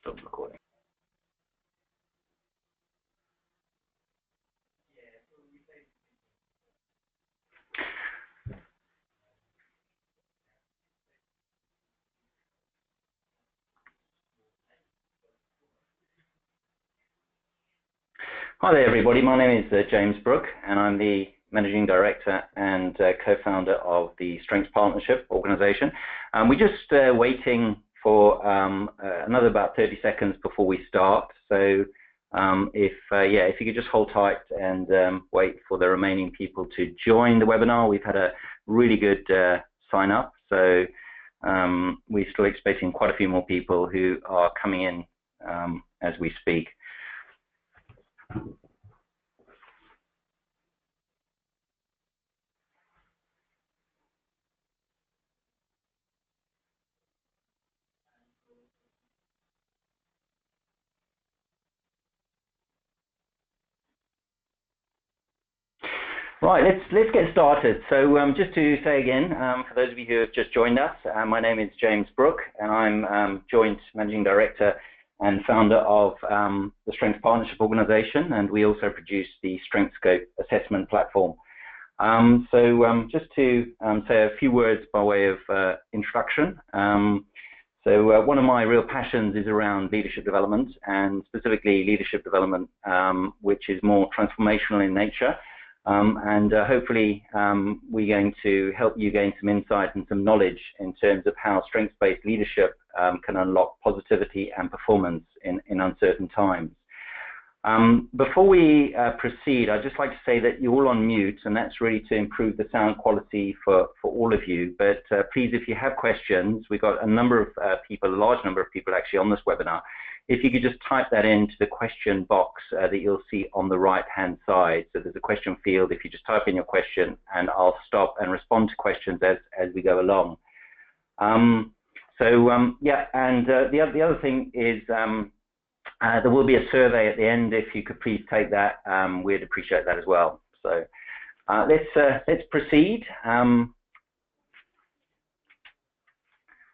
Stop recording. Hi there, everybody. My name is James Brook, and I'm the Managing Director and co-founder of the Strengths Partnership organization. We're just waiting for another about 30 seconds before we start. So if you could just hold tight and wait for the remaining people to join the webinar. We've had a really good sign up, so we're still expecting quite a few more people who are coming in as we speak. Right, let's get started. So just to say again, for those of you who have just joined us, my name is James Brook, and I'm Joint Managing Director and founder of the Strengths Partnership organization, and we also produce the Strengthscope assessment platform. Just to say a few words by way of introduction. One of my real passions is around leadership development, and specifically leadership development which is more transformational in nature. Hopefully we're going to help you gain some insight and some knowledge in terms of how strengths-based leadership can unlock positivity and performance in uncertain times. Before we proceed, I'd just like to say that you're all on mute, and that's really to improve the sound quality for all of you. But please, if you have questions, we've got a number of people, a large number of people actually on this webinar. If you could just type that into the question box that you'll see on the right-hand side. So there's a question field. If you just type in your question, and I'll stop and respond to questions as we go along. The other thing is there will be a survey at the end. If you could please take that, we'd appreciate that as well. So let's proceed.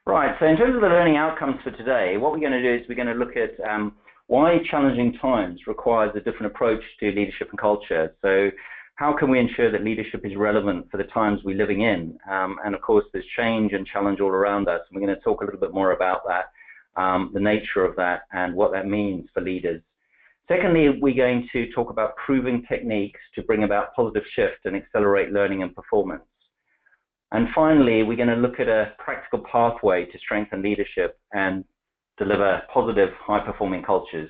Right, so in terms of the learning outcomes for today, what we're going to do is we're going to look at why challenging times requires a different approach to leadership and culture. So how can we ensure that leadership is relevant for the times we're living in? And of course, there's change and challenge all around us. We're going to talk a little bit more about that, the nature of that, and what that means for leaders. Secondly, we're going to talk about proving techniques to bring about positive shift and accelerate learning and performance. And finally, we're going to look at a practical pathway to strengthen leadership and deliver positive, high-performing cultures,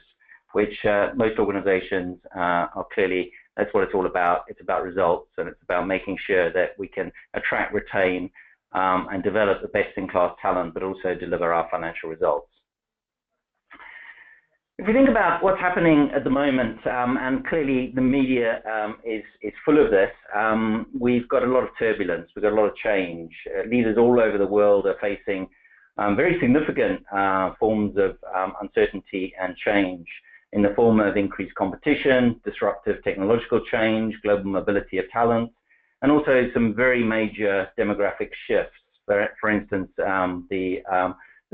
which most organizations are clearly, that's what it's all about. It's about results, and it's about making sure that we can attract, retain, and develop the best-in-class talent, but also deliver our financial results. If we think about what's happening at the moment, and clearly the media is full of this, we've got a lot of turbulence, we've got a lot of change. Leaders all over the world are facing very significant forms of uncertainty and change in the form of increased competition, disruptive technological change, global mobility of talent, and also some very major demographic shifts. For instance,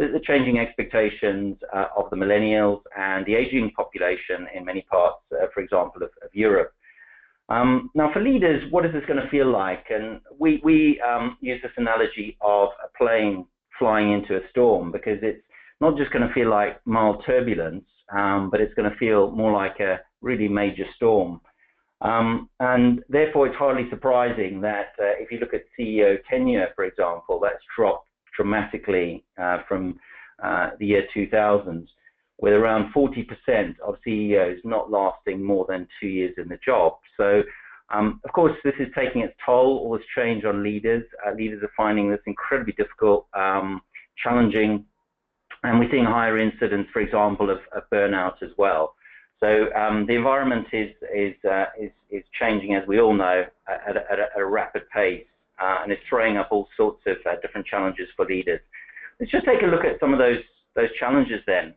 the changing expectations of the millennials and the aging population in many parts, for example, of Europe. Now, for leaders, what is this going to feel like? And we use this analogy of a plane flying into a storm, because it's not just going to feel like mild turbulence, but it's going to feel more like a really major storm. And therefore, it's hardly surprising that if you look at CEO tenure, for example, that's dropped dramatically from the year 2000, with around 40% of CEOs not lasting more than 2 years in the job. So, of course, this is taking its toll, all this change on leaders. Leaders are finding this incredibly difficult, challenging, and we're seeing higher incidence, for example, of burnout as well. So the environment is changing, as we all know, at a rapid pace. And it's throwing up all sorts of different challenges for leaders. Let's just take a look at some of those challenges then.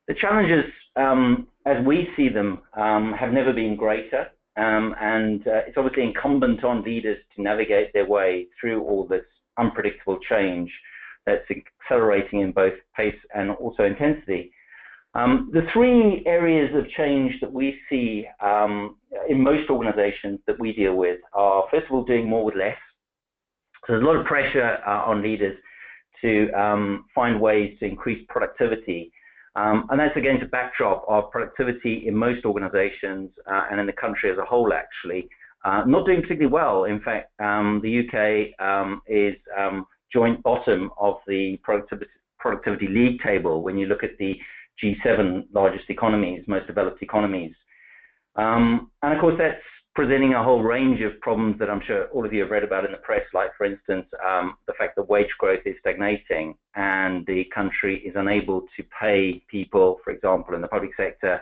The challenges, as we see them, have never been greater, and it's obviously incumbent on leaders to navigate their way through all this unpredictable change that's accelerating in both pace and also intensity. The three areas of change that we see in most organizations that we deal with are, first of all, doing more with less. So there's a lot of pressure on leaders to find ways to increase productivity. And that's against a backdrop of productivity in most organizations and in the country as a whole, actually, not doing particularly well. In fact, the UK is joint bottom of the productivity league table when you look at the G7 largest economies, most developed economies. And of course, that's presenting a whole range of problems that I'm sure all of you have read about in the press, like, for instance, the fact that wage growth is stagnating and the country is unable to pay people, for example, in the public sector,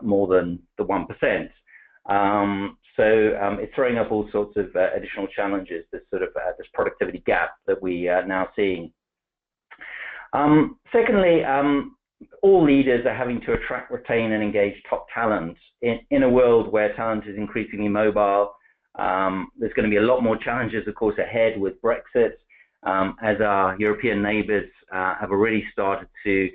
more than the 1%. So it's throwing up all sorts of additional challenges, this sort of this productivity gap that we are now seeing. Secondly, all leaders are having to attract, retain, and engage top talent in a world where talent is increasingly mobile. There's going to be a lot more challenges, of course, ahead with Brexit, as our European neighbours have already started to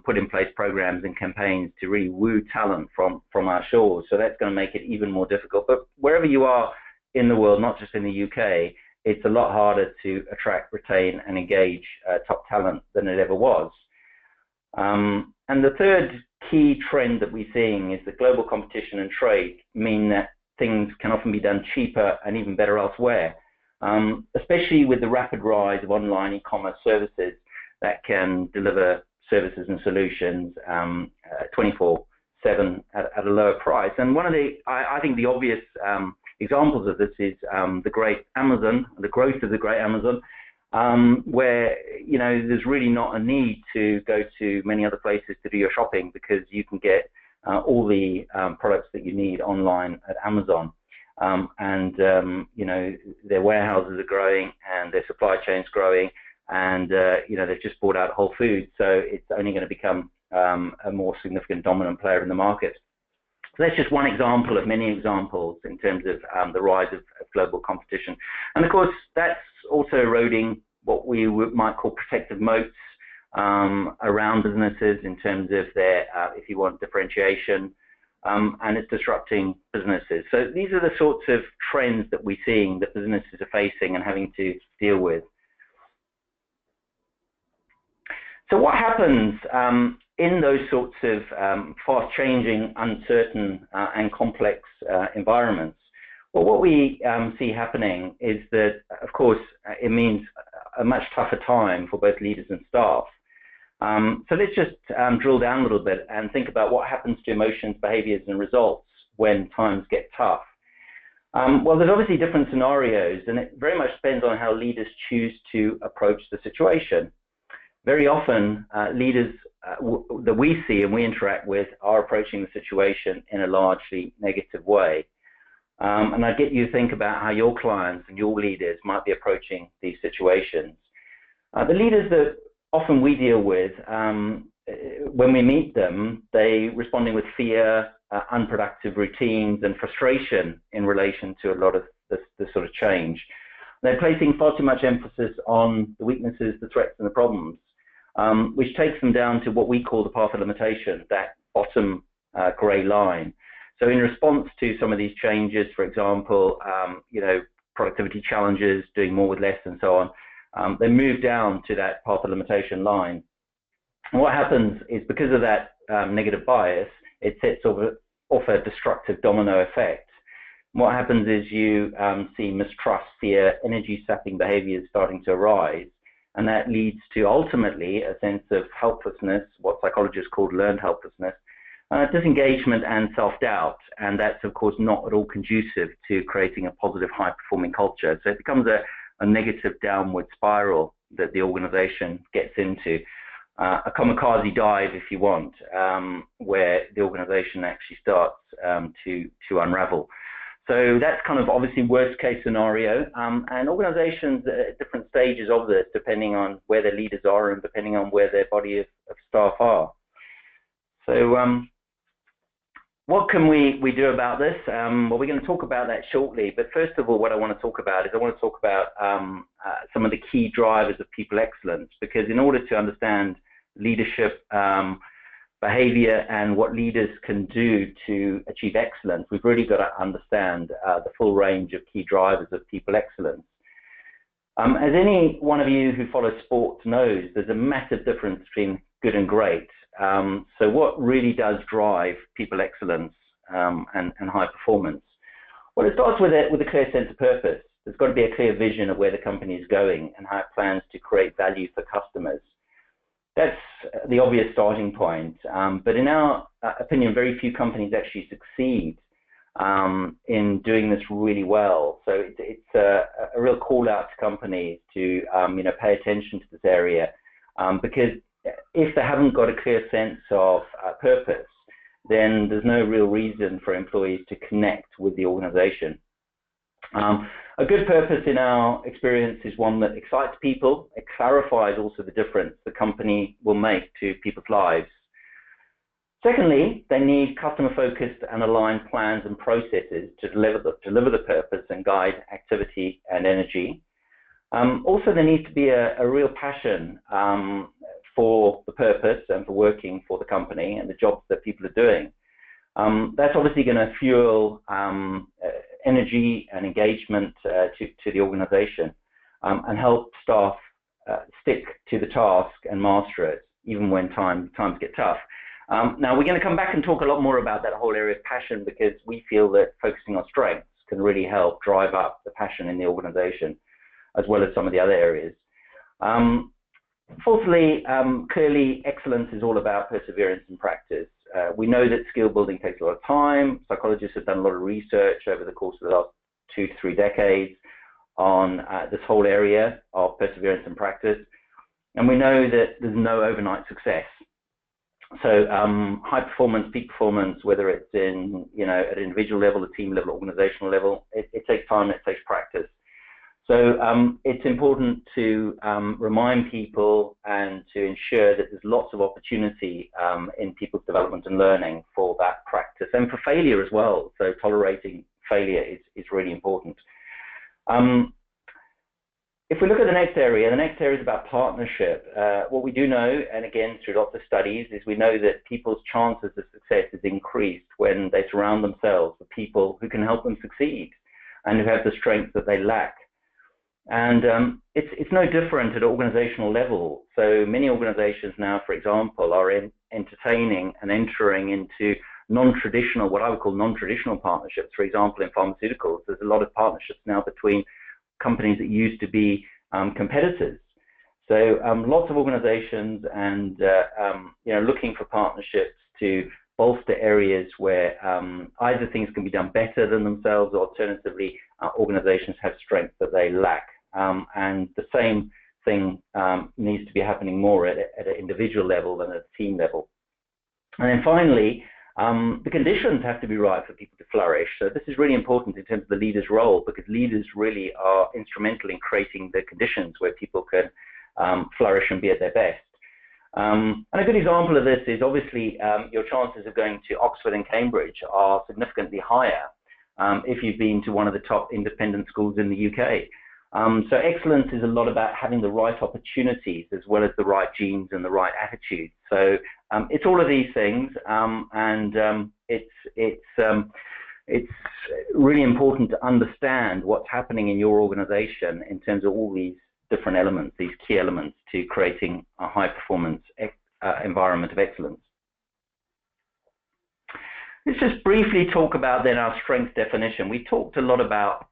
put in place programs and campaigns to really woo talent from our shores. So that's going to make it even more difficult. But wherever you are in the world, not just in the UK, it's a lot harder to attract, retain, and engage top talent than it ever was. And the third key trend that we're seeing is that global competition and trade mean that things can often be done cheaper and even better elsewhere, especially with the rapid rise of online e-commerce services that can deliver services and solutions 24/7 at a lower price. And one of the, I think the obvious examples of this is the great Amazon, the growth of the great Amazon, where, you know, there's really not a need to go to many other places to do your shopping because you can get all the products that you need online at Amazon. You know, their warehouses are growing and their supply chain's growing, and you know, they've just bought out Whole Foods, so it's only going to become a more significant dominant player in the market. So that's just one example of many examples in terms of the rise of global competition. And of course, that's also eroding what we might call protective moats around businesses in terms of their, if you want, differentiation, and it's disrupting businesses. So these are the sorts of trends that we're seeing that businesses are facing and having to deal with. So what happens in those sorts of fast-changing, uncertain, and complex environments? Well, what we see happening is that, of course, it means a much tougher time for both leaders and staff. So let's just drill down a little bit and think about what happens to emotions, behaviors, and results when times get tough. Well, there's obviously different scenarios, and it very much depends on how leaders choose to approach the situation. Very often, leaders that we see and we interact with are approaching the situation in a largely negative way. And I get you to think about how your clients and your leaders might be approaching these situations. The leaders that often we deal with, when we meet them, they responding with fear, unproductive routines, and frustration in relation to a lot of this sort of change. They're placing far too much emphasis on the weaknesses, the threats, and the problems, which takes them down to what we call the path of limitation, that bottom grey line. So in response to some of these changes, for example, you know, productivity challenges, doing more with less, and so on, they move down to that path of limitation line. And what happens is, because of that negative bias, it sets off a destructive domino effect. And what happens is you see mistrust, fear, energy-sapping behaviors starting to arise, and that leads to ultimately a sense of helplessness, what psychologists call learned helplessness, disengagement and self-doubt, and that's of course not at all conducive to creating a positive, high-performing culture. So it becomes a negative downward spiral that the organization gets into, a kamikaze dive, if you want, where the organization actually starts to unravel. So that's kind of obviously worst case scenario, and organizations at different stages of this, depending on where their leaders are and depending on where their body of staff are. So what can we do about this? Well, we're going to talk about that shortly, but first of all, what I want to talk about is I want to talk about some of the key drivers of people excellence, because in order to understand leadership, behavior and what leaders can do to achieve excellence, we've really got to understand the full range of key drivers of people excellence. As any one of you who follows sports knows, there's a massive difference between good and great. So what really does drive people excellence and high performance? Well, it starts with a clear sense of purpose. There's got to be a clear vision of where the company is going and how it plans to create value for customers. That's the obvious starting point. But in our opinion, very few companies actually succeed in doing this really well. So it's a real call out to companies to pay attention to this area, because if they haven't got a clear sense of purpose, then there's no real reason for employees to connect with the organization. A good purpose in our experience is one that excites people. It clarifies also the difference the company will make to people's lives. Secondly, they need customer-focused and aligned plans and processes to deliver the purpose and guide activity and energy. Also, there needs to be a real passion for the purpose and for working for the company and the jobs that people are doing. That's obviously going to fuel energy and engagement to the organization and help staff stick to the task and master it, even when times get tough. Now, we're going to come back and talk a lot more about that whole area of passion, because we feel that focusing on strengths can really help drive up the passion in the organization, as well as some of the other areas. Fourthly, clearly, excellence is all about perseverance and practice. We know that skill building takes a lot of time. Psychologists have done a lot of research over the course of the last 2 to 3 decades on this whole area of perseverance and practice. And we know that there's no overnight success. So high performance, peak performance, whether it's in, at an individual level, a team level, organizational level, it takes time, it takes practice. So it's important to remind people and to ensure that there's lots of opportunity in people's development and learning for that practice, and for failure as well. So tolerating failure is really important. If we look at the next area is about partnership. What we do know, and again through lots of studies, is we know that people's chances of success is increased when they surround themselves with people who can help them succeed and who have the strengths that they lack. And it's no different at organizational level. So many organizations now, for example, are entertaining and entering into non-traditional, what I would call non-traditional partnerships. For example, in pharmaceuticals, there's a lot of partnerships now between companies that used to be competitors. So lots of organizations and looking for partnerships to bolster areas where either things can be done better than themselves, or alternatively organizations have strengths that they lack. And the same thing needs to be happening more at an individual level than at a team level. And then finally, the conditions have to be right for people to flourish. So this is really important in terms of the leader's role, because leaders really are instrumental in creating the conditions where people can flourish and be at their best. And a good example of this is obviously your chances of going to Oxford and Cambridge are significantly higher if you've been to one of the top independent schools in the UK. So excellence is a lot about having the right opportunities as well as the right genes and the right attitude. So it's all of these things, and it's really important to understand what's happening in your organization in terms of all these different elements, these key elements to creating a high performance environment of excellence. Let's just briefly talk about then our strengths definition. We talked a lot about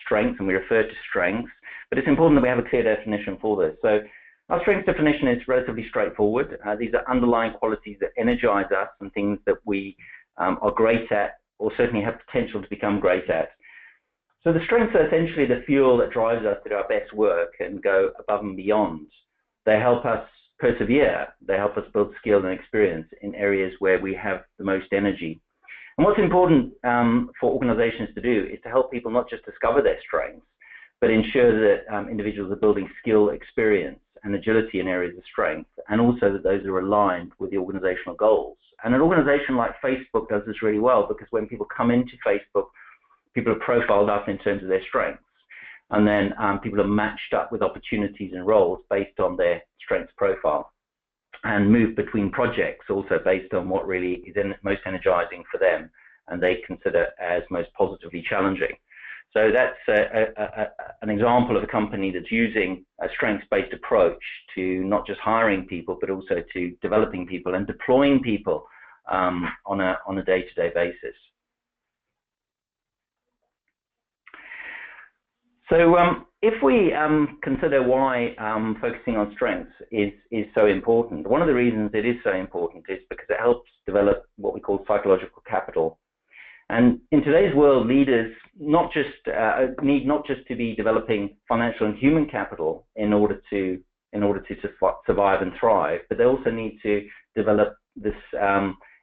strengths, and we referred to strengths, but it's important that we have a clear definition for this. So our strengths definition is relatively straightforward. These are underlying qualities that energize us and things that we are great at, or certainly have potential to become great at. So the strengths are essentially the fuel that drives us to do our best work and go above and beyond. They help us persevere. They help us build skill and experience in areas where we have the most energy. And what's important for organizations to do is to help people not just discover their strengths, but ensure that individuals are building skill, experience, and agility in areas of strength, and also that those are aligned with the organizational goals. And an organization like Facebook does this really well, because when people come into Facebook, people are profiled up in terms of their strengths, and then people are matched up with opportunities and roles based on their strengths profile. and move between projects also based on what really is most energizing for them and they consider as most positively challenging. So that's an example of a company that's using a strengths-based approach to not just hiring people, but also to developing people and deploying people on a day-to-day basis. So if we consider why focusing on strengths is so important, one of the reasons it is so important is because it helps develop what we call psychological capital. And in today's world, leaders need not just to be developing financial and human capital in order to survive and thrive, but they also need to develop this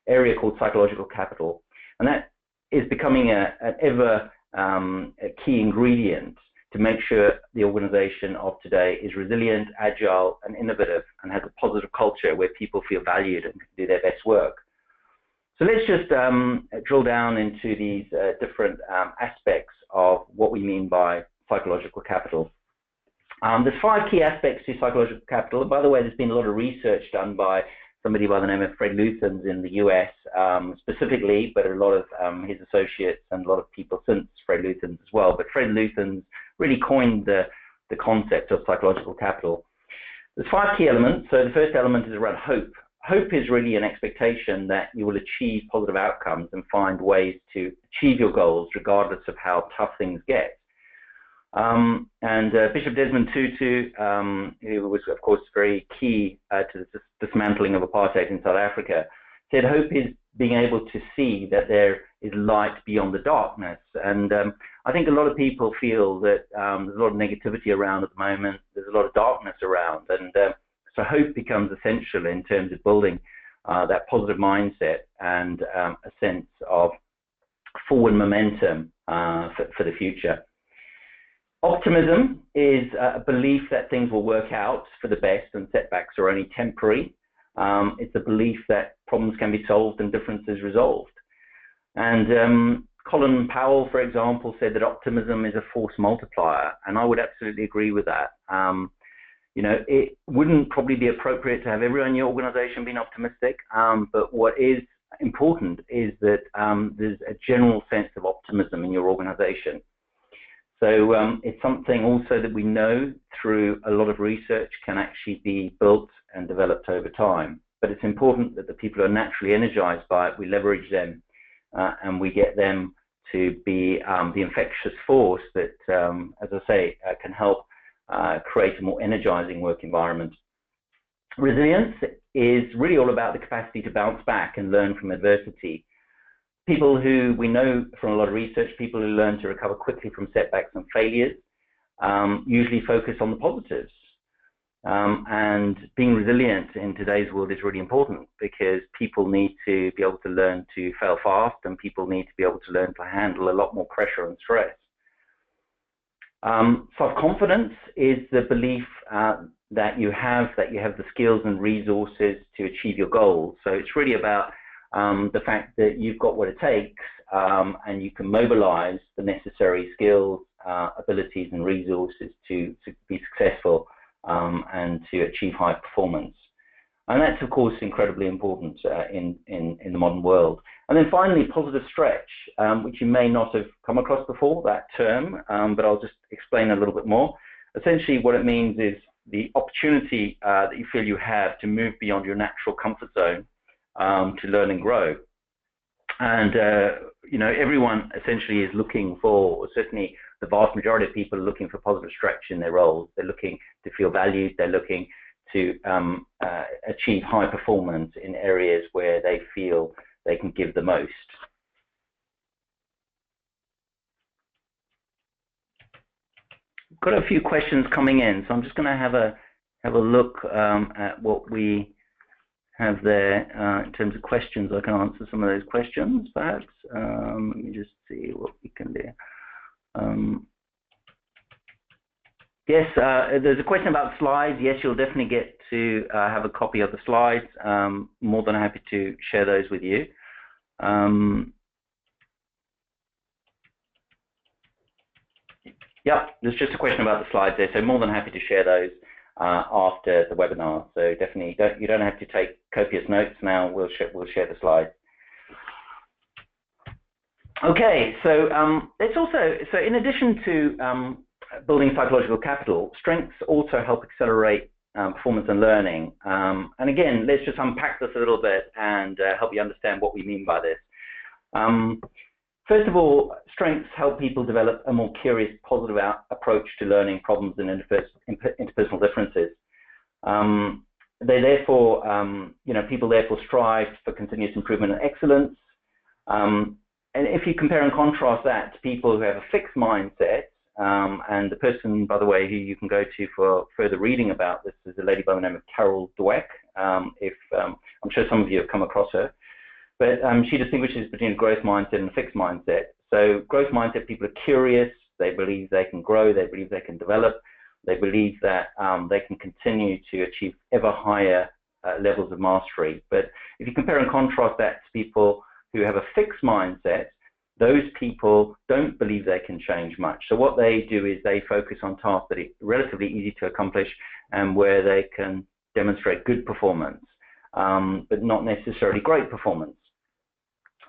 area called psychological capital, and that is becoming an ever a key ingredient to make sure the organization of today is resilient, agile, and innovative, and has a positive culture where people feel valued and can do their best work. So let's just drill down into these different aspects of what we mean by psychological capital. There's 5 key aspects to psychological capital. And by the way, there's been a lot of research done by somebody by the name of Fred Luthans in the US specifically, but a lot of his associates and a lot of people since Fred Luthans as well. But Fred Luthans really coined the concept of psychological capital. There's 5 key elements. So the first element is around hope. Hope is really an expectation that you will achieve positive outcomes and find ways to achieve your goals regardless of how tough things get. Bishop Desmond Tutu, who was of course very key to the dismantling of apartheid in South Africa, said hope is being able to see that there is light beyond the darkness. And I think a lot of people feel that there's a lot of negativity around at the moment, there's a lot of darkness around, and so hope becomes essential in terms of building that positive mindset and a sense of forward momentum for the future. Optimism is a belief that things will work out for the best and setbacks are only temporary. It's a belief that problems can be solved and differences resolved. And Colin Powell, for example, said that optimism is a force multiplier, and I would absolutely agree with that. You know, it wouldn't probably be appropriate to have everyone in your organization being optimistic, but what is important is that there's a general sense of optimism in your organization. So it's something also that we know through a lot of research can actually be built and developed over time. But it's important that the people who are naturally energized by it, we leverage them and we get them to be the infectious force that, as I say, can help create a more energizing work environment. Resilience is really all about the capacity to bounce back and learn from adversity. People who we know from a lot of research, people who learn to recover quickly from setbacks and failures, usually focus on the positives. And being resilient in today's world is really important because people need to be able to learn to fail fast, and people need to be able to learn to handle a lot more pressure and stress. Self-confidence is the belief that you have the skills and resources to achieve your goals. So it's really about the fact that you've got what it takes and you can mobilize the necessary skills, abilities and resources to be successful and to achieve high performance. And that's of course incredibly important in the modern world. And then finally, positive stretch, which you may not have come across before, that term, but I'll just explain a little bit more. Essentially what it means is the opportunity that you feel you have to move beyond your natural comfort zone to learn and grow. And you know, everyone essentially is looking for, or certainly the vast majority of people are looking for positive stretch in their roles. They're looking to feel valued, they're looking to achieve high performance in areas where they feel they can give the most. Got a few questions coming in, so I'm just going to have a look at what we have there in terms of questions. I can answer some of those questions, perhaps. Let me just see what we can do. Yes, there's a question about slides. Yes, you'll definitely get to have a copy of the slides. More than happy to share those with you. Yeah, there's just a question about the slides there, so more than happy to share those. after the webinar. So definitely, you don't have to take copious notes now. We'll share the slides. Okay, so in addition to building psychological capital, strengths also help accelerate performance and learning. And again, let's just unpack this a little bit and help you understand what we mean by this. First of all, strengths help people develop a more curious, positive approach to learning problems and interpersonal differences. They therefore, people therefore strive for continuous improvement and excellence. And if you compare and contrast that to people who have a fixed mindset, and the person, by the way, who you can go to for further reading about this is a lady by the name of Carol Dweck. I'm sure some of you have come across her. But she distinguishes between a growth mindset and a fixed mindset. So growth mindset, people are curious, they believe they can grow, they believe they can develop, they believe that they can continue to achieve ever higher levels of mastery. But if you compare and contrast that to people who have a fixed mindset, those people don't believe they can change much. So what they do is they focus on tasks that are relatively easy to accomplish and where they can demonstrate good performance, but not necessarily great performance.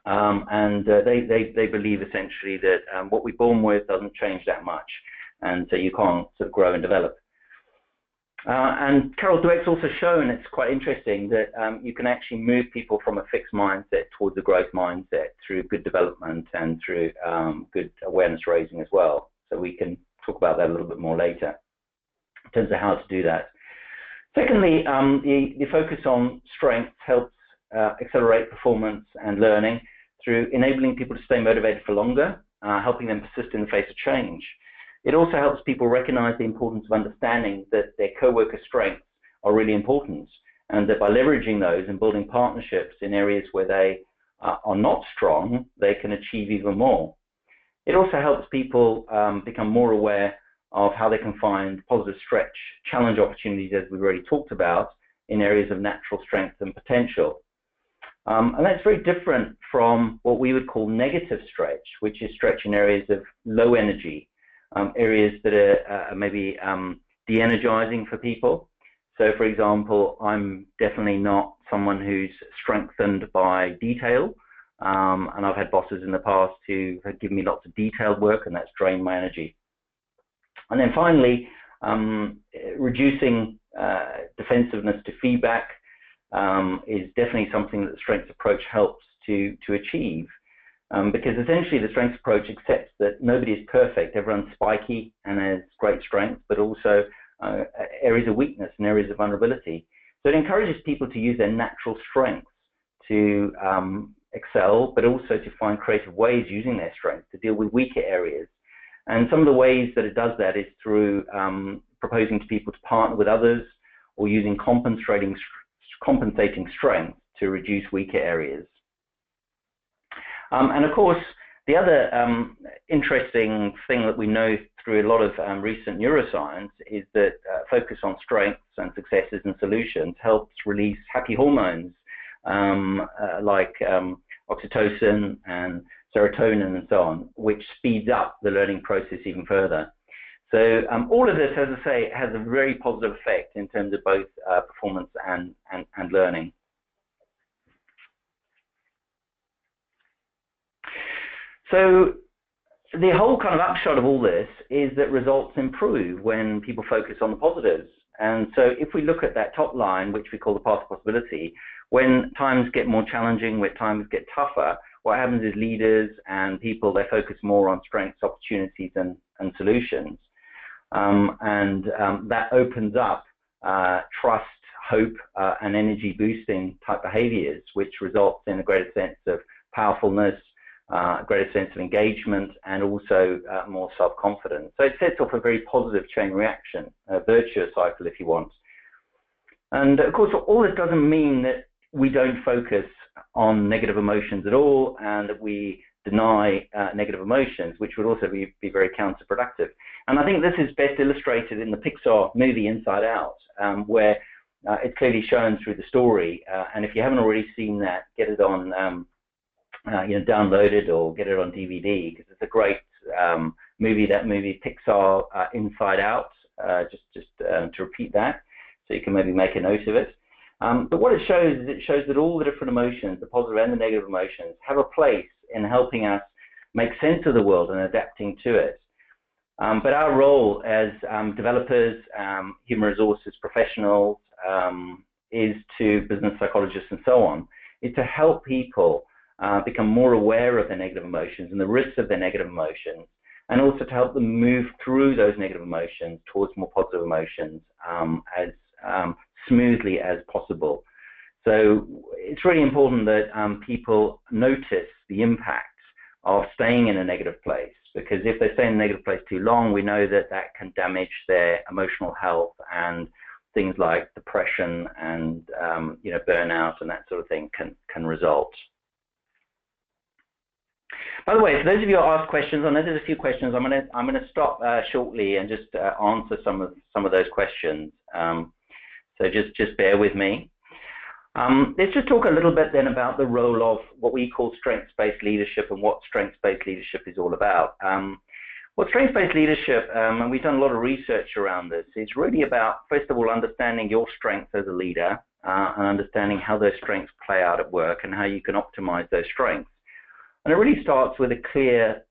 They believe essentially that what we're born with doesn't change that much, and so you can't sort of grow and develop. And Carol Dweck's also shown, it's quite interesting, that you can actually move people from a fixed mindset towards a growth mindset through good development and through good awareness raising as well. So we can talk about that a little bit more later in terms of how to do that. Secondly, the focus on strengths helps accelerate performance and learning through enabling people to stay motivated for longer, helping them persist in the face of change. It also helps people recognize the importance of understanding that their co-worker strengths are really important, and that by leveraging those and building partnerships in areas where they are not strong, they can achieve even more. It also helps people become more aware of how they can find positive stretch, challenge opportunities, as we've already talked about, in areas of natural strength and potential. And that's very different from what we would call negative stretch, which is stretch in areas of low energy, areas that are maybe de-energizing for people. So, for example, I'm definitely not someone who's strengthened by detail, and I've had bosses in the past who have given me lots of detailed work, and that's drained my energy. And then finally, reducing defensiveness to feedback is definitely something that the strengths approach helps to achieve, because essentially the strengths approach accepts that nobody is perfect, everyone's spiky and has great strengths, but also areas of weakness and areas of vulnerability. So it encourages people to use their natural strengths to excel, but also to find creative ways using their strengths to deal with weaker areas. And some of the ways that it does that is through proposing to people to partner with others, or using compensating strengths to reduce weaker areas. And of course, the other interesting thing that we know through a lot of recent neuroscience is that focus on strengths and successes and solutions helps release happy hormones like oxytocin and serotonin and so on, which speeds up the learning process even further. So all of this, as I say, has a very positive effect in terms of both performance and learning. So the whole kind of upshot of all this is that results improve when people focus on the positives. And so if we look at that top line, which we call the path of possibility, when times get more challenging, when times get tougher, what happens is leaders and people, they focus more on strengths, opportunities, and solutions. That opens up trust, hope, and energy boosting type behaviors, which results in a greater sense of powerfulness, a greater sense of engagement, and also more self-confidence. So it sets off a very positive chain reaction, a virtuous cycle if you want. And of course, all this doesn't mean that we don't focus on negative emotions at all, and that we deny negative emotions, which would also be very counterproductive. And I think this is best illustrated in the Pixar movie Inside Out, where it's clearly shown through the story. And if you haven't already seen that, get it on, download it or get it on DVD, because it's a great movie. That movie, Pixar Inside Out, to repeat that, so you can maybe make a note of it. But what it shows is it shows that all the different emotions, the positive and the negative emotions, have a place in helping us make sense of the world and adapting to it. But our role as developers, human resources professionals, is to business psychologists and so on, is to help people become more aware of their negative emotions and the risks of their negative emotions, and also to help them move through those negative emotions towards more positive emotions as smoothly as possible. So it's really important that people notice the impacts of staying in a negative place, because if they stay in a negative place too long, we know that that can damage their emotional health, and things like depression and burnout and that sort of thing can result. By the way, for those of you who ask questions, I know there's a few questions. I'm gonna stop shortly and just answer some of those questions. So just bear with me. Let's just talk a little bit then about the role of what we call strengths-based leadership and what strengths-based leadership is all about. What strengths-based leadership, and we've done a lot of research around this, is really about, first of all, understanding your strengths as a leader and understanding how those strengths play out at work and how you can optimize those strengths. And it really starts with a clear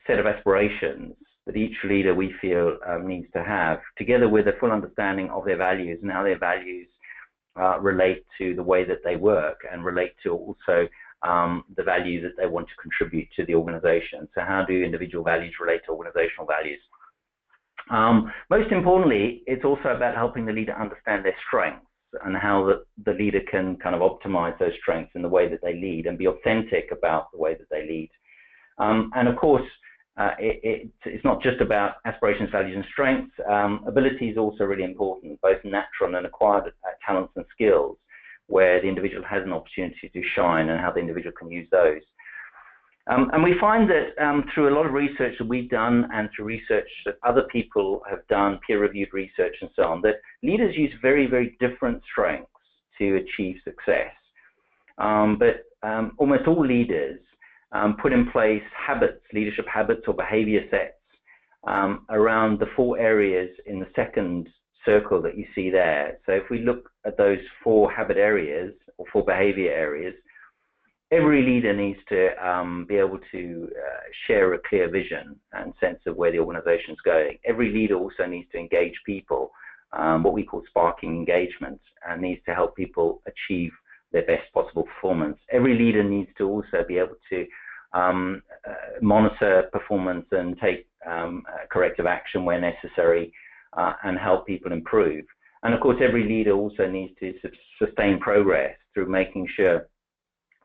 set of aspirations that each leader, we feel, needs to have, together with a full understanding of their values and how their values relate to the way that they work and relate to also the value that they want to contribute to the organization. So how do individual values relate to organizational values? Most importantly, it's also about helping the leader understand their strengths and how the leader can kind of optimize those strengths in the way that they lead and be authentic about the way that they lead. And of course, it's not just about aspirations, values, and strengths. Ability is also really important, both natural and acquired talents and skills, where the individual has an opportunity to shine and how the individual can use those. And we find that through a lot of research that we've done and through research that other people have done, peer-reviewed research and so on, that leaders use very, very different strengths to achieve success. But almost all leaders put in place habits, leadership habits or behavior sets around the 4 areas in the second circle that you see there. So if we look at those 4 habit areas or 4 behavior areas, every leader needs to be able to share a clear vision and sense of where the organization is going. Every leader also needs to engage people, what we call sparking engagement, and needs to help people achieve their best possible performance. Every leader needs to also be able to monitor performance and take corrective action where necessary and help people improve. And of course, every leader also needs to sustain progress through making sure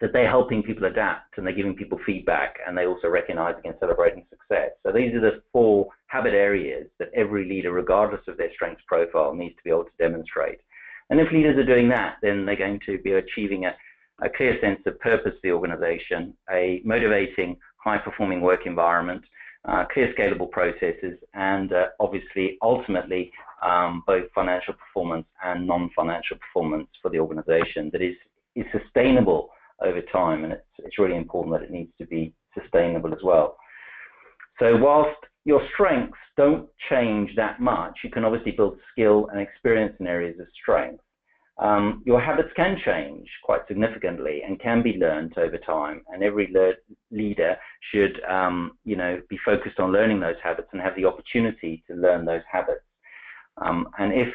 that they're helping people adapt and they're giving people feedback and they also recognizing and celebrating success. So these are the 4 habit areas that every leader, regardless of their strengths profile, needs to be able to demonstrate. And if leaders are doing that, then they're going to be achieving a clear sense of purpose for the organization, a motivating, high-performing work environment, clear scalable processes, and obviously, ultimately, both financial performance and non-financial performance for the organization that is sustainable over time, and it's really important that it needs to be sustainable as well. So whilst your strengths don't change that much, you can obviously build skill and experience in areas of strength. Your habits can change quite significantly and can be learned over time, and every leader should be focused on learning those habits and have the opportunity to learn those habits. And if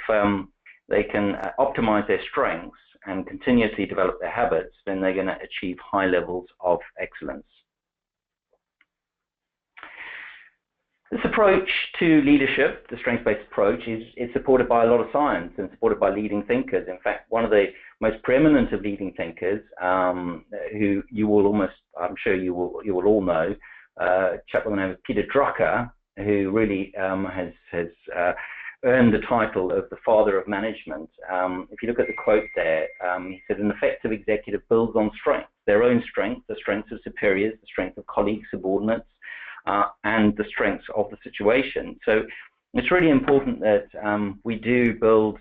they can optimize their strengths and continuously develop their habits, then they're going to achieve high levels of excellence. This approach to leadership, the strengths-based approach, is supported by a lot of science and supported by leading thinkers. In fact, one of the most preeminent of leading thinkers, who you will almost, I'm sure you will all know, a chap by the name of Peter Drucker, who really has earned the title of the father of management. If you look at the quote there, he said, an effective executive builds on strengths, their own strengths, the strengths of superiors, the strength of colleagues, subordinates, and the strengths of the situation. So it's really important that we do build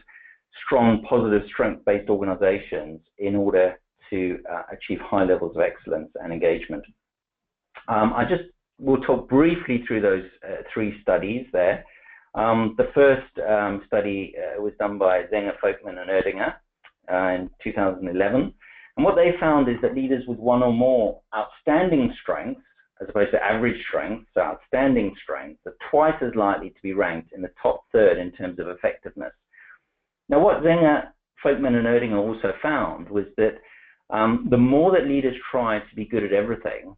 strong, positive, strength-based organizations in order to achieve high levels of excellence and engagement. I just will talk briefly through those 3 studies there. The first study was done by Zenger, Folkman, and Erdinger in 2011. And what they found is that leaders with one or more outstanding strengths, as opposed to average strengths, so outstanding strengths, are twice as likely to be ranked in the top third in terms of effectiveness. Now, what Zenger, Folkman, and Erdinger also found was that the more that leaders try to be good at everything,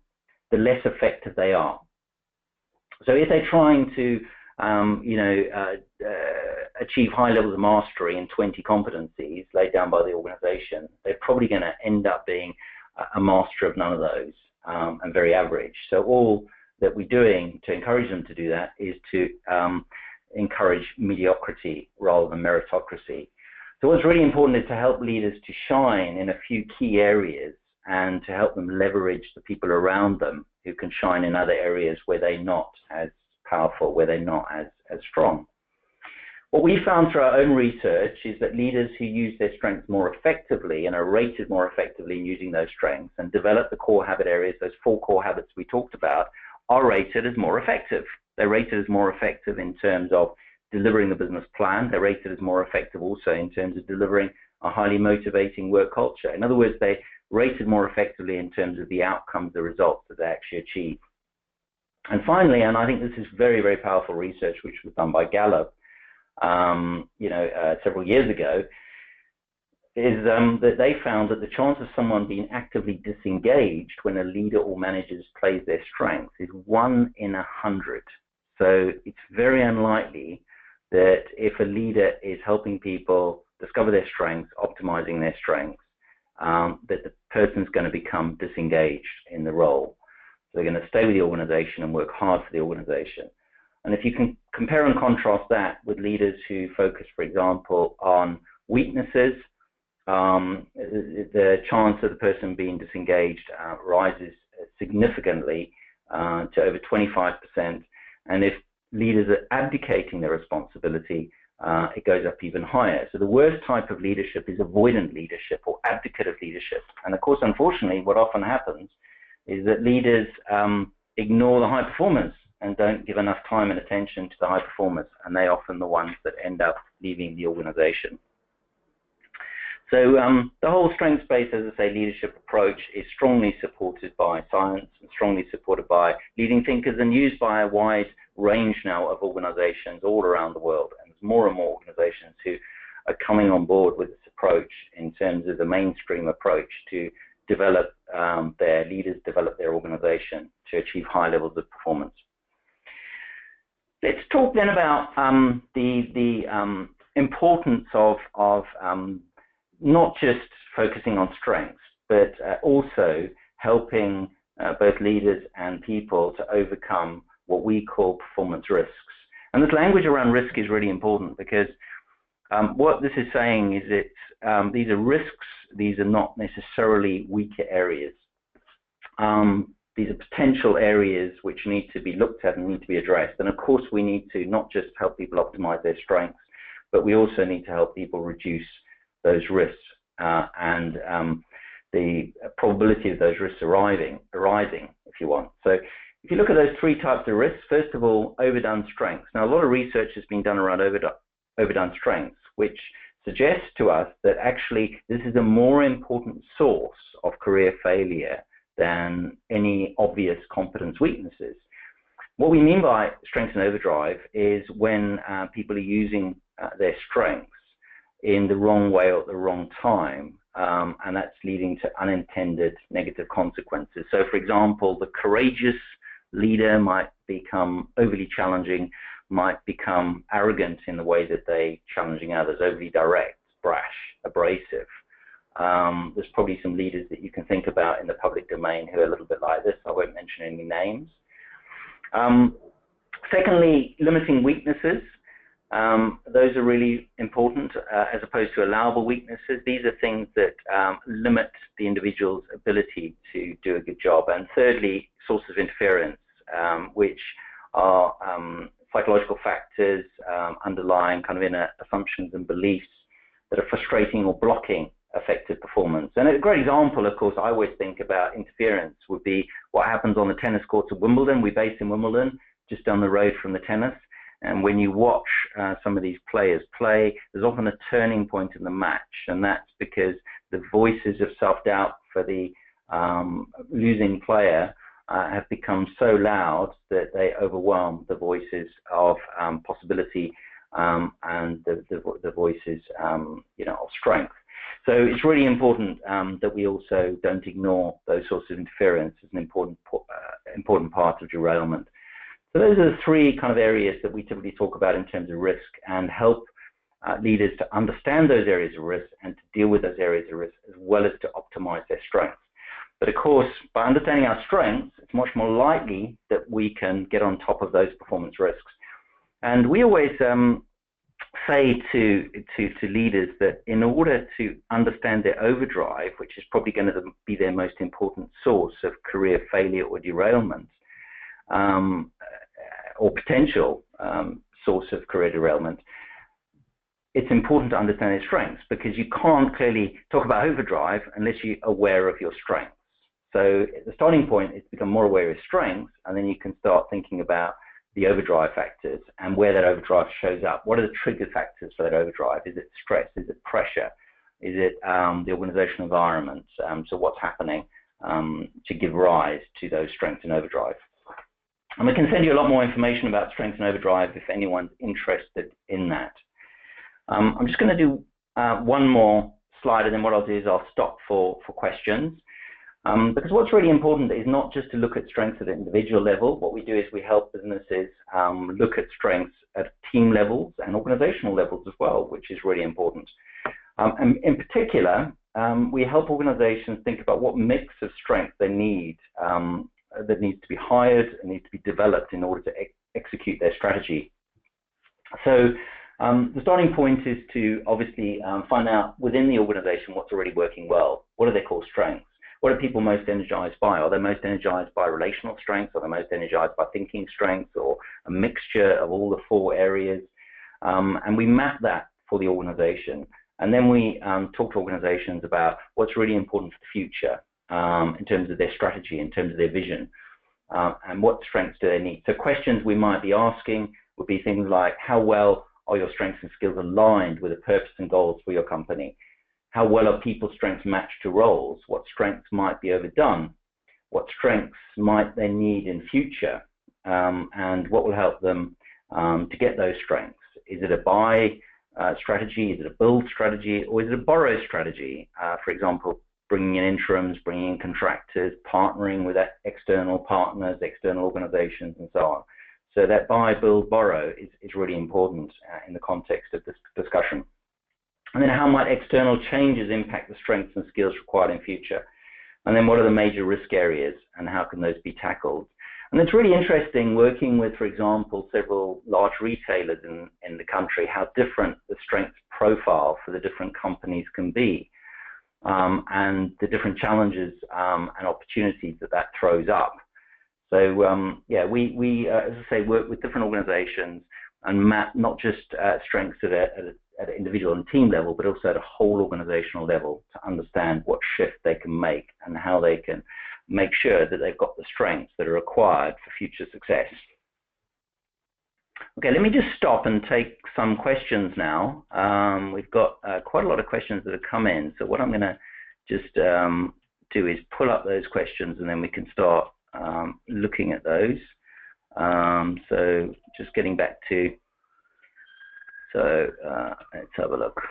the less effective they are. So if they're trying to achieve high levels of mastery in 20 competencies laid down by the organization, they're probably going to end up being a master of none of those and very average. So all that we're doing to encourage them to do that is to encourage mediocrity rather than meritocracy. So what's really important is to help leaders to shine in a few key areas and to help them leverage the people around them who can shine in other areas where they're not as powerful, where they're not as strong. What we found through our own research is that leaders who use their strengths more effectively and are rated more effectively in using those strengths and develop the core habit areas, those 4 core habits we talked about, are rated as more effective. They're rated as more effective in terms of delivering the business plan. They're rated as more effective also in terms of delivering a highly motivating work culture. In other words, they rated more effectively in terms of the outcomes, the results that they actually achieve. And finally, and I think this is very, very powerful research, which was done by Gallup, several years ago, is that they found that the chance of someone being actively disengaged when a leader or manager plays their strengths is 1 in 100. So it's very unlikely that if a leader is helping people discover their strengths, optimizing their strengths, that the person's going to become disengaged in the role. So they're going to stay with the organization and work hard for the organization. And if you can compare and contrast that with leaders who focus, for example, on weaknesses, the chance of the person being disengaged rises significantly to over 25%. And if leaders are abdicating their responsibility, it goes up even higher. So the worst type of leadership is avoidant leadership or abdicative leadership. And of course, unfortunately, what often happens is that leaders ignore the high performers and don't give enough time and attention to the high performers, and they're often the ones that end up leaving the organization. So the whole strengths-based, as I say, leadership approach is strongly supported by science and strongly supported by leading thinkers and used by a wide range now of organizations all around the world. And there's more and more organizations who are coming on board with this approach in terms of the mainstream approach to develop their leaders, develop their organization to achieve high levels of performance. Let's talk then about the importance of not just focusing on strengths, but also helping both leaders and people to overcome what we call performance risks. And this language around risk is really important because what this is saying is that these are risks, these are not necessarily weaker areas. These are potential areas which need to be looked at and need to be addressed. And of course, we need to not just help people optimize their strengths, but we also need to help people reduce those risks and the probability of those risks arising, if you want. So if you look at those 3 types of risks, first of all, overdone strengths. Now, a lot of research has been done around overdone strengths, which suggests to us that actually this is a more important source of career failure than any obvious competence weaknesses. What we mean by strengths in overdrive is when people are using their strengths in the wrong way or at the wrong time, and that's leading to unintended negative consequences. So, for example, the courageous leader might become overly challenging, might become arrogant in the way that they're challenging others, overly direct, brash, abrasive. There's probably some leaders that you can think about in the public domain who are a little bit like this. I won't mention any names. Secondly, limiting weaknesses. Those are really important as opposed to allowable weaknesses. These are things that limit the individual's ability to do a good job. And thirdly, sources of interference, which are psychological factors underlying kind of inner assumptions and beliefs that are frustrating or blocking effective performance. And a great example, of course, I always think about interference would be what happens on the tennis courts of Wimbledon. We're based in Wimbledon, just down the road from the tennis. And when you watch some of these players play, there's often a turning point in the match, and that's because the voices of self-doubt for the losing player have become so loud that they overwhelm the voices of possibility and the voices, you know, of strength. So it's really important that we also don't ignore those sorts of interference as an important part of derailment. So those are the three kind of areas that we typically talk about in terms of risk, and help leaders to understand those areas of risk and to deal with those areas of risk, as well as to optimize their strengths. But of course, by understanding our strengths, it's much more likely that we can get on top of those performance risks. And we always say to leaders that in order to understand their overdrive, which is probably going to be their most important source of career failure or derailment, or potential source of career derailment, it's important to understand their strengths, because you can't clearly talk about overdrive unless you're aware of your strengths. So the starting point is to become more aware of strengths, and then you can start thinking about the overdrive factors and where that overdrive shows up. What are the trigger factors for that overdrive? Is it stress? Is it pressure? Is it the organizational environment? So what's happening to give rise to those strengths in overdrive? And we can send you a lot more information about strengths and overdrive if anyone's interested in that. I'm just going to do one more slide, and then what I'll do is I'll stop for questions. Because what's really important is not just to look at strengths at an individual level. What we do is we help businesses look at strengths at team levels and organizational levels as well, which is really important. And in particular, we help organizations think about what mix of strength they need, that needs to be hired and needs to be developed in order to execute their strategy. So the starting point is to obviously find out within the organization what's already working well. What are their core strengths? What are people most energized by? Are they most energized by relational strengths? Are they most energized by thinking strengths, or a mixture of all the four areas? And we map that for the organization. And then we talk to organizations about what's really important for the future in terms of their strategy, in terms of their vision, and what strengths do they need. So questions we might be asking would be things like, how well are your strengths and skills aligned with the purpose and goals for your company? How well are people's strengths matched to roles? What strengths might be overdone? What strengths might they need in future? And what will help them to get those strengths? Is it a buy strategy? Is it a build strategy? Or is it a borrow strategy? For example, bringing in interims, bringing in contractors, partnering with external partners, external organizations, and so on. So that buy, build, borrow is really important in the context of this discussion. And then how might external changes impact the strengths and skills required in future? And then what are the major risk areas and how can those be tackled? And it's really interesting working with, for example, several large retailers in the country, how different the strength profile for the different companies can be, and the different challenges and opportunities that throws up. So yeah, we as I say, work with different organizations and map not just strengths at an individual and team level, but also at a whole organizational level to understand what shift they can make and how they can make sure that they've got the strengths that are required for future success. Okay, let me just stop and take some questions now. We've got quite a lot of questions that have come in. So what I'm going to just do is pull up those questions, and then we can start looking at those. So just getting back to, let's have a look.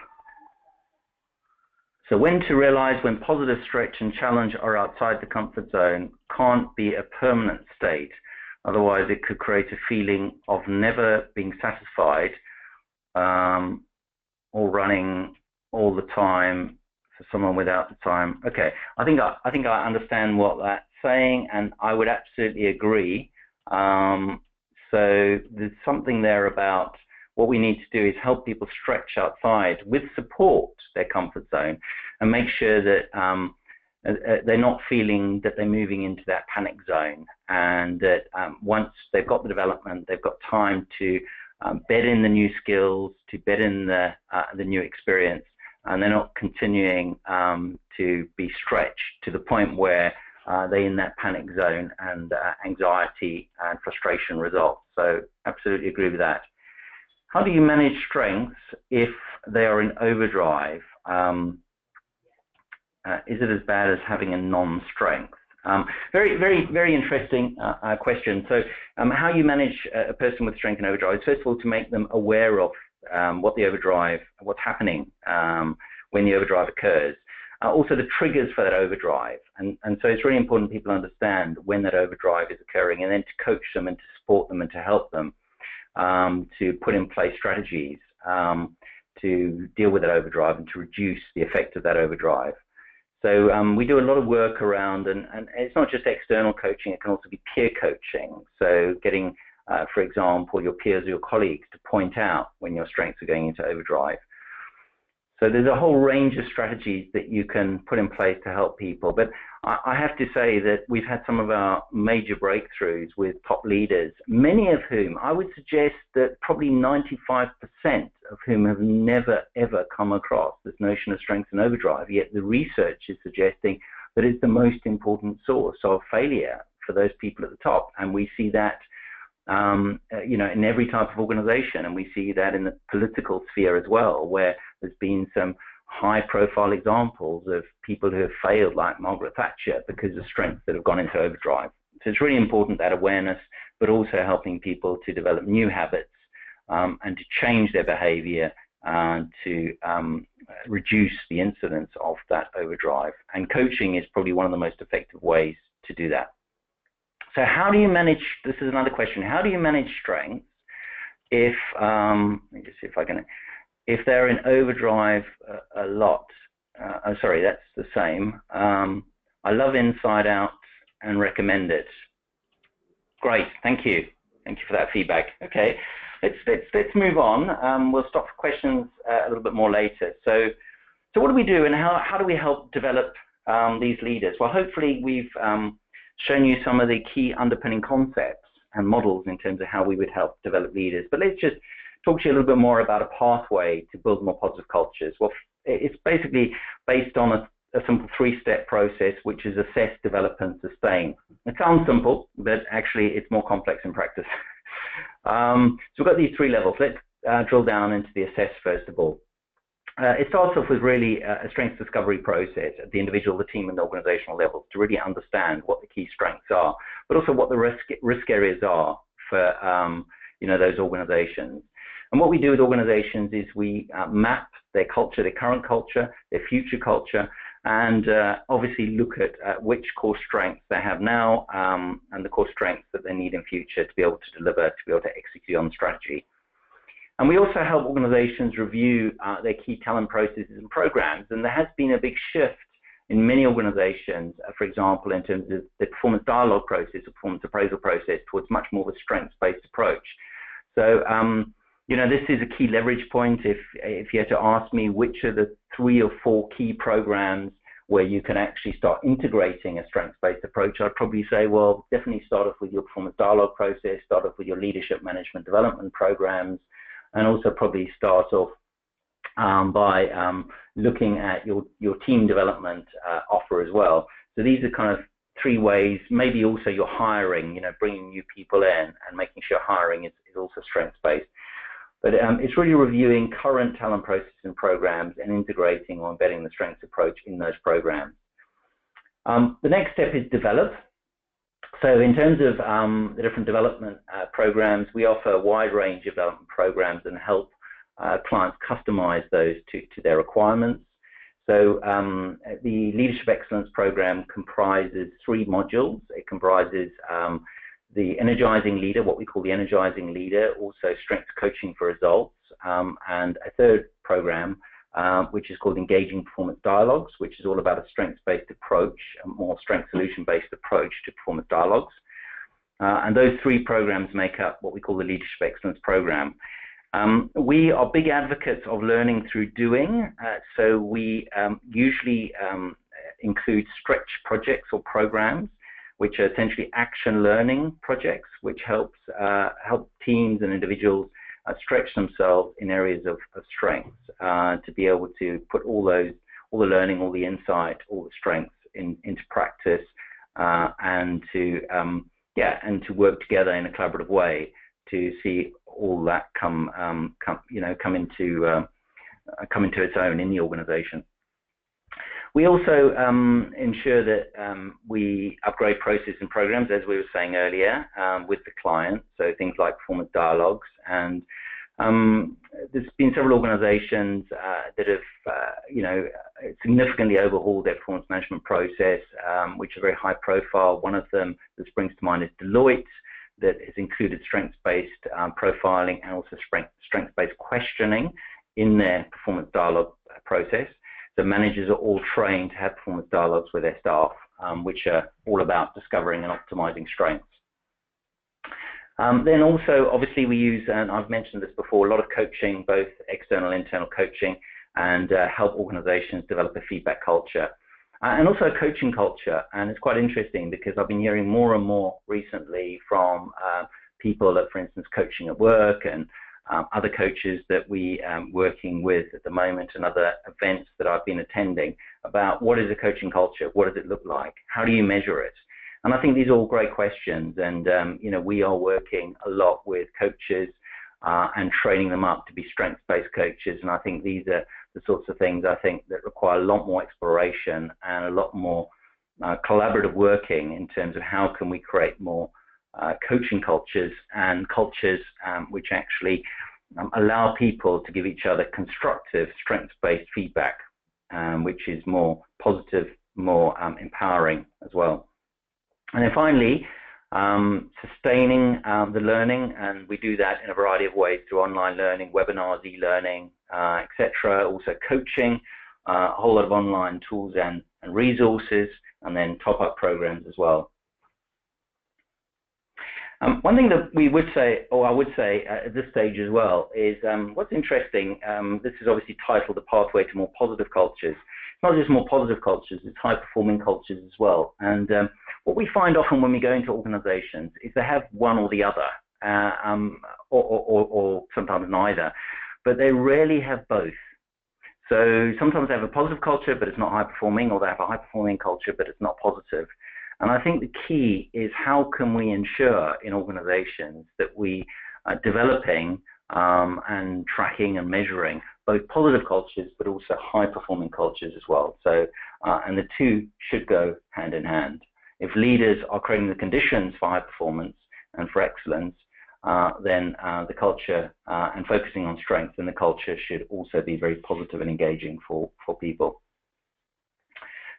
So when to realize when positive stretch and challenge are outside the comfort zone can't be a permanent state. Otherwise, it could create a feeling of never being satisfied, or running all the time for someone without the time. Okay, I think I understand what that's saying, and I would absolutely agree. So there's something there about what we need to do is help people stretch outside with support their comfort zone, and make sure that they're not feeling that they're moving into that panic zone, and that once they've got the development, they've got time to bed in the new skills, to bed in the new experience, and they're not continuing to be stretched to the point where they're in that panic zone and anxiety and frustration results. So absolutely agree with that. how do you manage strengths if they are in overdrive? Is it as bad as having a non-strength? Very interesting question. So how you manage a person with strength and overdrive is, first of all, to make them aware of what's happening when the overdrive occurs. Also the triggers for that overdrive. And so it's really important people understand when that overdrive is occurring, and then to coach them and to support them and to help them to put in place strategies to deal with that overdrive and to reduce the effect of that overdrive. So we do a lot of work around, and it's not just external coaching, it can also be peer coaching. So getting, for example, your peers or your colleagues to point out when your strengths are going into overdrive. So there's a whole range of strategies that you can put in place to help people. But I have to say that we've had some of our major breakthroughs with top leaders, many of whom, I would suggest that probably 95% of whom have never, ever come across this notion of strength and overdrive. Yet the research is suggesting that it's the most important source of failure for those people at the top. And we see that in every type of organization, and we see that in the political sphere as well, where there's been some high-profile examples of people who have failed, like Margaret Thatcher, because of strengths that have gone into overdrive. So it's really important, that awareness, but also helping people to develop new habits and to change their behavior to reduce the incidence of that overdrive. And coaching is probably one of the most effective ways to do that. So how do you manage, this is another question, how do you manage strengths if, let me just see if I can, if they're in overdrive a lot? Sorry, that's the same. I love Inside Out and recommend it. Great, thank you. Thank you for that feedback. Okay, let's move on. We'll stop for questions a little bit more later. So what do we do, and how do we help develop these leaders? Well, hopefully we've shown you some of the key underpinning concepts and models in terms of how we would help develop leaders. But let's just talk to you a little bit more about a pathway to build more positive cultures. Well, it's basically based on a simple three-step process, which is assess, develop, and sustain. It sounds simple, but actually it's more complex in practice. So we've got these three levels. Let's drill down into the assess first of all. It starts off with really a strengths discovery process at the individual, the team, and the organizational levels to really understand what the key strengths are, but also what the risk areas are for those organizations. And what we do with organizations is we map their culture, their current culture, their future culture, and obviously look at which core strengths they have now and the core strengths that they need in future to be able to deliver, to be able to execute on strategy. And we also help organizations review their key talent processes and programs. And there has been a big shift in many organizations, for example, in terms of the performance dialogue process, the performance appraisal process, towards much more of a strengths-based approach. So, this is a key leverage point. If you had to ask me which are the 3 or 4 key programs where you can actually start integrating a strengths-based approach, I'd probably say, well, definitely start off with your performance dialogue process, start off with your leadership management development programs, and also probably start off by looking at your team development offer as well. So these are kind of 3 ways. Maybe also your hiring, bringing new people in and making sure hiring is also strengths-based. But it's really reviewing current talent processes and programs and integrating or embedding the strengths approach in those programs. The next step is develop. So in terms of the different development programs, we offer a wide range of development programs and help clients customize those to their requirements. So the Leadership Excellence Program comprises 3 modules. It comprises the Energizing Leader, what we call the Energizing Leader, also Strengths Coaching for Results, and a 3rd program, which is called Engaging Performance Dialogues, which is all about a strengths-based approach, a more strength solution-based approach to performance dialogues. And those 3 programs make up what we call the Leadership Excellence Program. We are big advocates of learning through doing, so we usually include stretch projects or programs, which are essentially action learning projects, which help teams and individuals stretch themselves in areas of strengths to be able to put all the learning, all the insight, all the strengths into practice and to work together in a collaborative way to see all that come into its own in the organization. We also ensure that we upgrade process and programs, as we were saying earlier, with the client. So things like performance dialogues, and there's been several organizations that have, significantly overhauled their performance management process, which are very high profile. One of them that springs to mind is Deloitte, that has included strengths-based profiling and also strengths-based questioning in their performance dialogue process. The managers are all trained to have performance dialogues with their staff, which are all about discovering and optimizing strengths. Then also, obviously, we use, and I've mentioned this before, a lot of coaching, both external and internal coaching, and help organizations develop a feedback culture. And also a coaching culture. And it's quite interesting because I've been hearing more and more recently from people that, for instance, coaching at work and other coaches that we working with at the moment and other events that I've been attending about what is a coaching culture, what does it look like, how do you measure it? And I think these are all great questions, and we are working a lot with coaches and training them up to be strengths-based coaches, and I think these are the sorts of things I think that require a lot more exploration and a lot more collaborative working in terms of how can we create more coaching cultures and cultures which actually allow people to give each other constructive strengths-based feedback, which is more positive, more empowering as well. And then finally, sustaining the learning, and we do that in a variety of ways through online learning, webinars, e-learning, etc. Also coaching, a whole lot of online tools and resources, and then top-up programs as well. One thing that we would say, or I would say at this stage as well, is what's interesting, this is obviously titled The Pathway to More Positive Cultures. It's not just more positive cultures, it's high-performing cultures as well. And what we find often when we go into organizations is they have one or the other, or sometimes neither, but they rarely have both. So sometimes they have a positive culture, but it's not high-performing, or they have a high-performing culture, but it's not positive. And I think the key is how can we ensure in organizations that we are developing and tracking and measuring both positive cultures, but also high-performing cultures as well. So, and the two should go hand in hand. If leaders are creating the conditions for high performance and for excellence, then the culture and focusing on strength in the culture should also be very positive and engaging for people.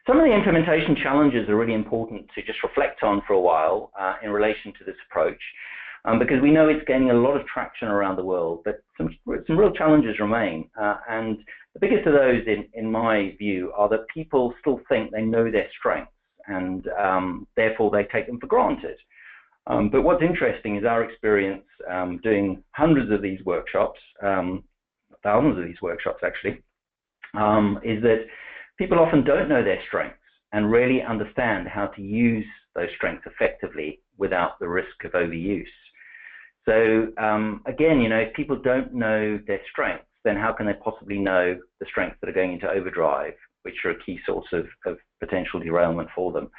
Some of the implementation challenges are really important to just reflect on for a while in relation to this approach, because we know it's gaining a lot of traction around the world, but some real challenges remain. And the biggest of those, in my view, are that people still think they know their strengths, and therefore they take them for granted. But what's interesting is our experience doing hundreds of these workshops, thousands of these workshops actually, is that people often don't know their strengths and really understand how to use those strengths effectively without the risk of overuse. So again, if people don't know their strengths, then how can they possibly know the strengths that are going into overdrive, which are a key source of potential derailment for them?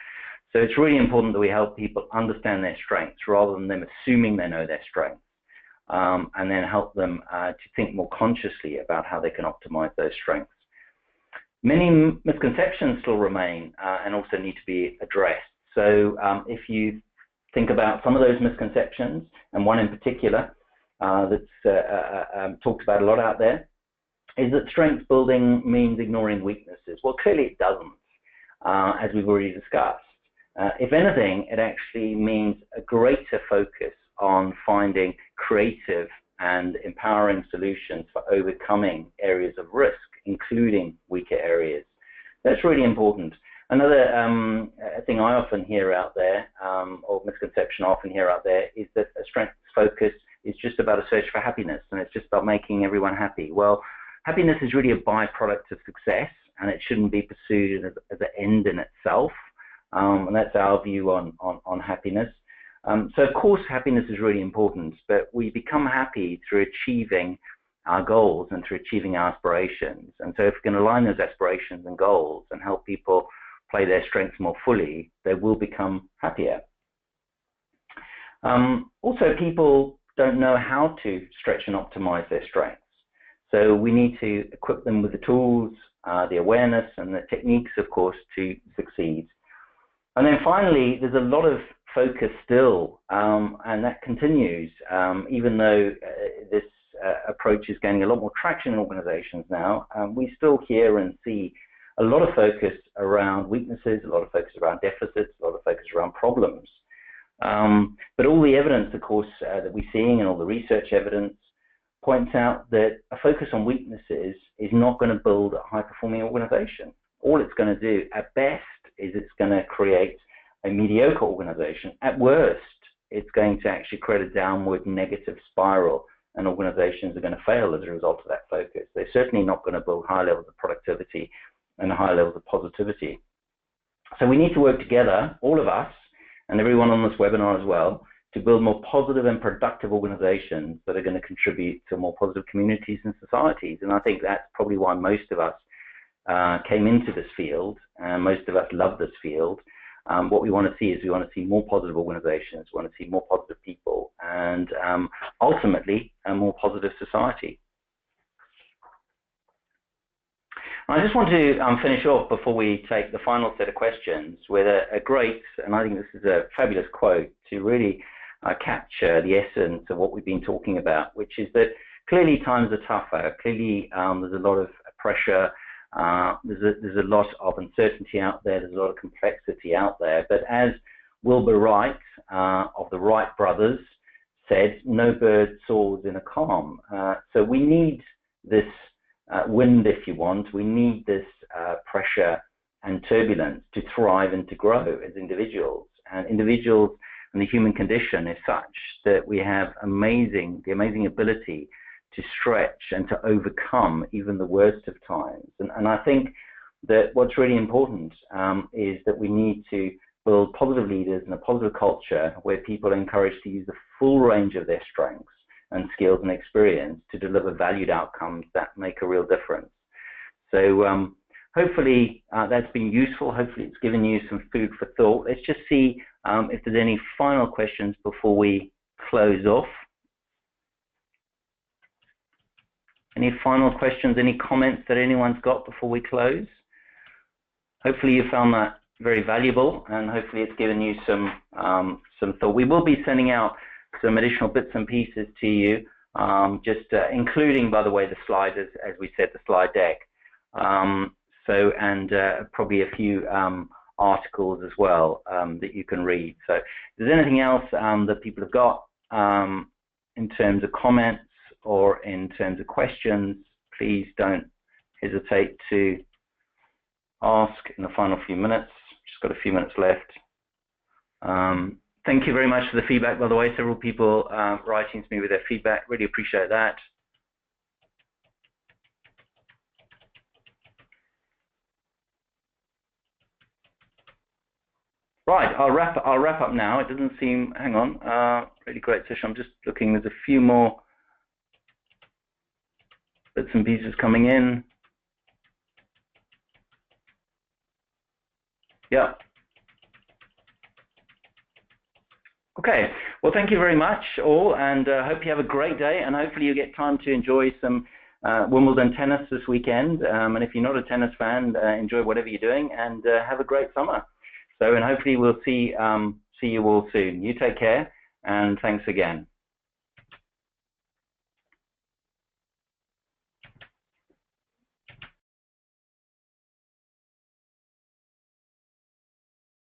So it's really important that we help people understand their strengths rather than them assuming they know their strengths, and then help them to think more consciously about how they can optimize those strengths. Many misconceptions still remain and also need to be addressed. So if you think about some of those misconceptions, and one in particular that's talked about a lot out there, is that strength building means ignoring weaknesses. Well, clearly it doesn't, as we've already discussed. If anything, it actually means a greater focus on finding creative and empowering solutions for overcoming areas of risk, including weaker areas. That's really important. Another thing I often hear out there, or misconception I often hear out there, is that a strengths focus is just about a search for happiness, and it's just about making everyone happy. Well, happiness is really a byproduct of success, and it shouldn't be pursued as an end in itself. And that's our view on happiness. So of course happiness is really important, but we become happy through achieving our goals and through achieving our aspirations. And so if we can align those aspirations and goals and help people play their strengths more fully, they will become happier. Also, people don't know how to stretch and optimize their strengths. So we need to equip them with the tools, the awareness and the techniques, of course, to succeed. And then finally, there's a lot of focus still, and that continues, even though this approach is gaining a lot more traction in organizations now. We still hear and see a lot of focus around weaknesses, a lot of focus around deficits, a lot of focus around problems. But all the evidence, of course, that we're seeing and all the research evidence points out that a focus on weaknesses is not going to build a high-performing organization. All it's going to do, at best, is it's going to create a mediocre organization. At worst, it's going to actually create a downward negative spiral, and organizations are going to fail as a result of that focus. They're certainly not going to build high levels of productivity and high levels of positivity. So we need to work together, all of us, and everyone on this webinar as well, to build more positive and productive organizations that are going to contribute to more positive communities and societies. And I think that's probably why most of us came into this field, and most of us love this field. What we want to see is we want to see more positive organizations, we want to see more positive people, and ultimately a more positive society. I just want to finish off before we take the final set of questions with a great, and I think this is a fabulous quote to really capture the essence of what we've been talking about, which is that clearly times are tougher, clearly there's a lot of pressure, there's a lot of uncertainty out there, there's a lot of complexity out there, but as Wilbur Wright of the Wright brothers said, no bird soars in a calm. So we need this wind, if you want. We need this pressure and turbulence to thrive and to grow as individuals. And individuals and the human condition is such that we have the amazing ability to stretch and to overcome even the worst of times. And I think that what's really important is that we need to build positive leaders and a positive culture where people are encouraged to use the full range of their strengths and skills and experience to deliver valued outcomes that make a real difference. So hopefully that's been useful. Hopefully it's given you some food for thought. Let's just see if there's any final questions before we close off. Any final questions, any comments that anyone's got before we close? Hopefully you found that very valuable, and hopefully it's given you some thought. We will be sending out some additional bits and pieces to you, including, by the way, the slide, as we said, the slide deck. Probably a few articles as well that you can read. So if there's anything else that people have got in terms of comments or in terms of questions, please don't hesitate to ask in the final few minutes. Just got a few minutes left. Thank you very much for the feedback, by the way. Several people writing to me with their feedback. Really appreciate that. Right, I'll wrap up now. It doesn't seem, hang on, really great session. I'm just looking, there's a few more bits and pieces coming in. Yeah. Okay, well, thank you very much all, and hope you have a great day, and hopefully you get time to enjoy some Wimbledon tennis this weekend. And if you're not a tennis fan, enjoy whatever you're doing, and have a great summer. So, and hopefully we'll see you all soon. You take care, and thanks again.